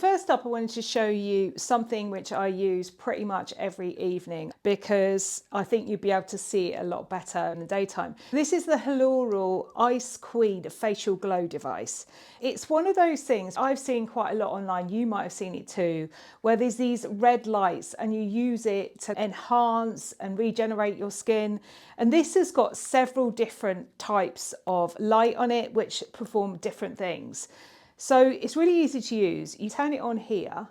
First up, I wanted to show you something which I use pretty much every evening because I think you'd be able to see it a lot better in the daytime. This is the Haloral Ice-Queen facial glow device. It's one of those things I've seen quite a lot online, you might have seen it too, where there's these red lights and you use it to enhance and regenerate your skin. And this has got several different types of light on it which perform different things. So it's really easy to use. You turn it on here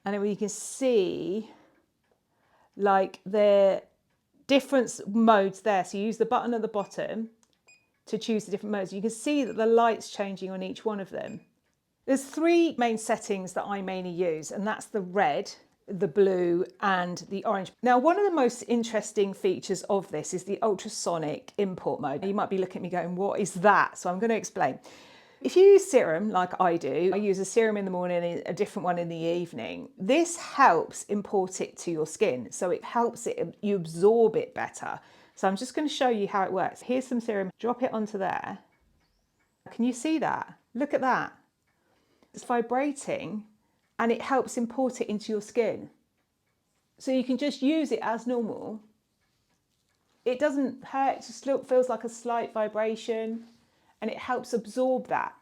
and then you can see like the different modes there. So you use the button at the bottom to choose the different modes. You can see that the light's changing on each one of them. There's three main settings that I mainly use, and that's the red, the blue and the orange. Now, one of the most interesting features of this is the ultrasonic import mode. You might be looking at me going, what is that? So I'm going to explain. If you use serum like I do, I use a serum in the morning and a different one in the evening. This helps import it to your skin. So it helps you absorb it better. So I'm just going to show you how it works. Here's some serum, drop it onto there. Can you see that? Look at that. It's vibrating and it helps import it into your skin. So you can just use it as normal. It doesn't hurt, it just feels like a slight vibration. And it helps absorb that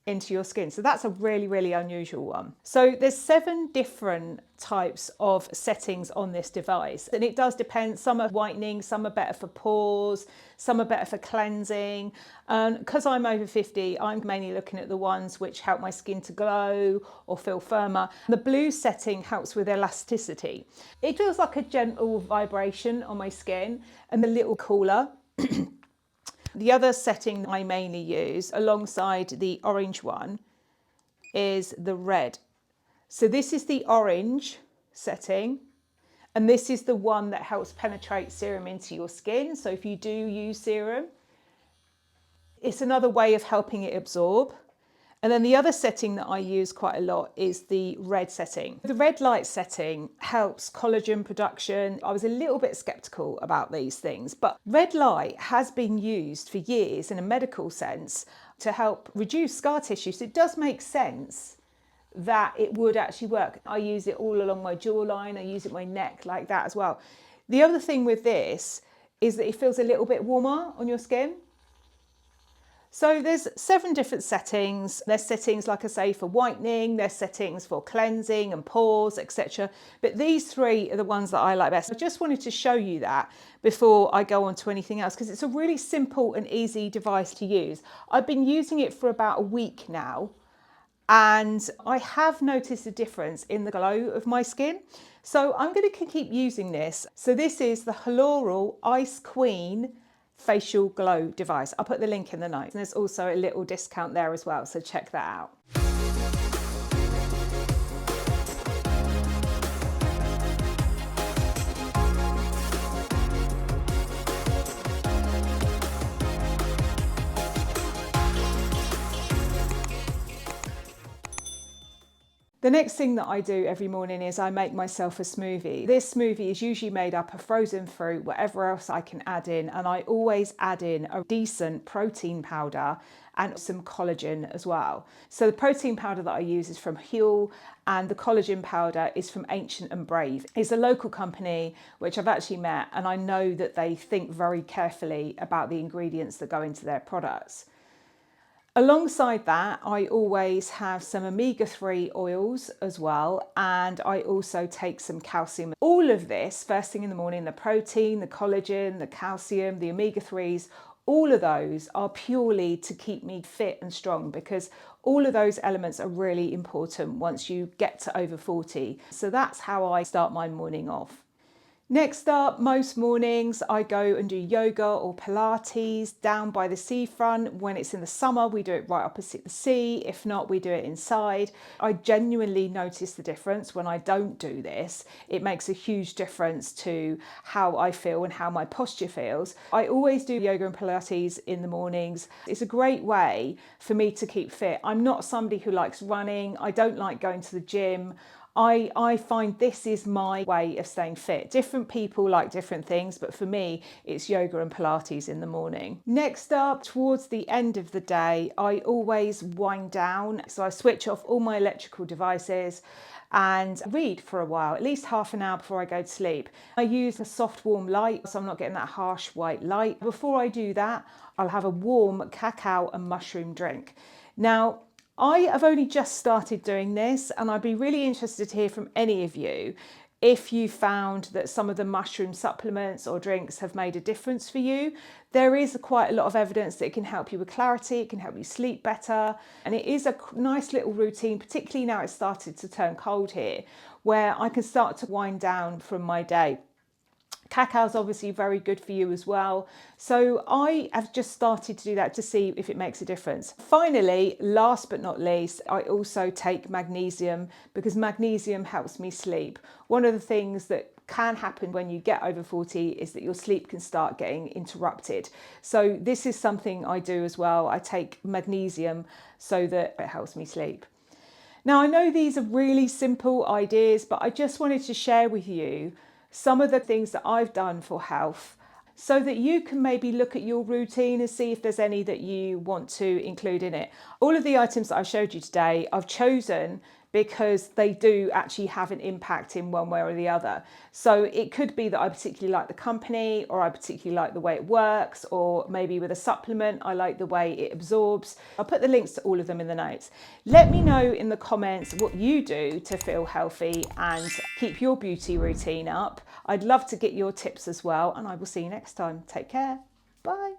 into your skin. So that's a really, really unusual one. So there's 7 different types of settings on this device. And it does depend, some are whitening, some are better for pores, some are better for cleansing. Because I'm over 50, I'm mainly looking at the ones which help my skin to glow or feel firmer. The blue setting helps with elasticity. It feels like a gentle vibration on my skin and a little cooler. The other setting I mainly use alongside the orange one is the red. So this is the orange setting, and this is the one that helps penetrate serum into your skin. So if you do use serum, it's another way of helping it absorb. And then the other setting that I use quite a lot is the red setting. The red light setting helps collagen production. I was a little bit skeptical about these things, but red light has been used for years in a medical sense to help reduce scar tissue. So it does make sense that it would actually work. I use it all along my jawline. I use it my neck like that as well. The other thing with this is that it feels a little bit warmer on your skin. So there's 7 different settings. There's settings, like I say, for whitening, there's settings for cleansing and pores, etc. But these 3 are the ones that I like best. I just wanted to show you that before I go on to anything else, because it's a really simple and easy device to use. I've been using it for about a week now, and I have noticed a difference in the glow of my skin. So I'm going to keep using this. So this is the Haloral Ice-Queen facial glow device. I'll put the link in the notes. And there's also a little discount there as well, so check that out. The next thing that I do every morning is I make myself a smoothie. This smoothie is usually made up of frozen fruit, whatever else I can add in, and I always add in a decent protein powder and some collagen as well. So the protein powder that I use is from Huel, and the collagen powder is from Ancient and Brave. It's a local company which I've actually met, and I know that they think very carefully about the ingredients that go into their products. Alongside that, I always have some omega-3 oils as well, and I also take some calcium. All of this, first thing in the morning, the protein, the collagen, the calcium, the omega-3s, all of those are purely to keep me fit and strong, because all of those elements are really important once you get to over 40. So that's how I start my morning off. Next up, most mornings I go and do yoga or Pilates down by the seafront. When it's in the summer, we do it right opposite the sea. If not, we do it inside. I genuinely notice the difference when I don't do this. It makes a huge difference to how I feel and how my posture feels. I always do yoga and Pilates in the mornings. It's a great way for me to keep fit. I'm not somebody who likes running. I don't like going to the gym. I find this is my way of staying fit. Different people like different things, but for me, it's yoga and Pilates in the morning. Next up, towards the end of the day, I always wind down. So I switch off all my electrical devices and read for a while, at least half an hour before I go to sleep. I use a soft warm light, so I'm not getting that harsh white light. Before I do that, I'll have a warm cacao and mushroom drink. Now, I have only just started doing this, and I'd be really interested to hear from any of you if you found that some of the mushroom supplements or drinks have made a difference for you. There is quite a lot of evidence that it can help you with clarity, it can help you sleep better, and it is a nice little routine, particularly now it's started to turn cold here, where I can start to wind down from my day. Cacao is obviously very good for you as well. So I have just started to do that to see if it makes a difference. Finally, last but not least, I also take magnesium because magnesium helps me sleep. One of the things that can happen when you get over 40 is that your sleep can start getting interrupted. So this is something I do as well. I take magnesium so that it helps me sleep. Now, I know these are really simple ideas, but I just wanted to share with you some of the things that I've done for health so that you can maybe look at your routine and see if there's any that you want to include in it. All of the items that I showed you today, I've chosen because they do actually have an impact in one way or the other. So it could be that I particularly like the company, or I particularly like the way it works, or maybe with a supplement, I like the way it absorbs. I'll put the links to all of them in the notes. Let me know in the comments what you do to feel healthy and keep your beauty routine up. I'd love to get your tips as well, and I will see you next time. Take care. Bye.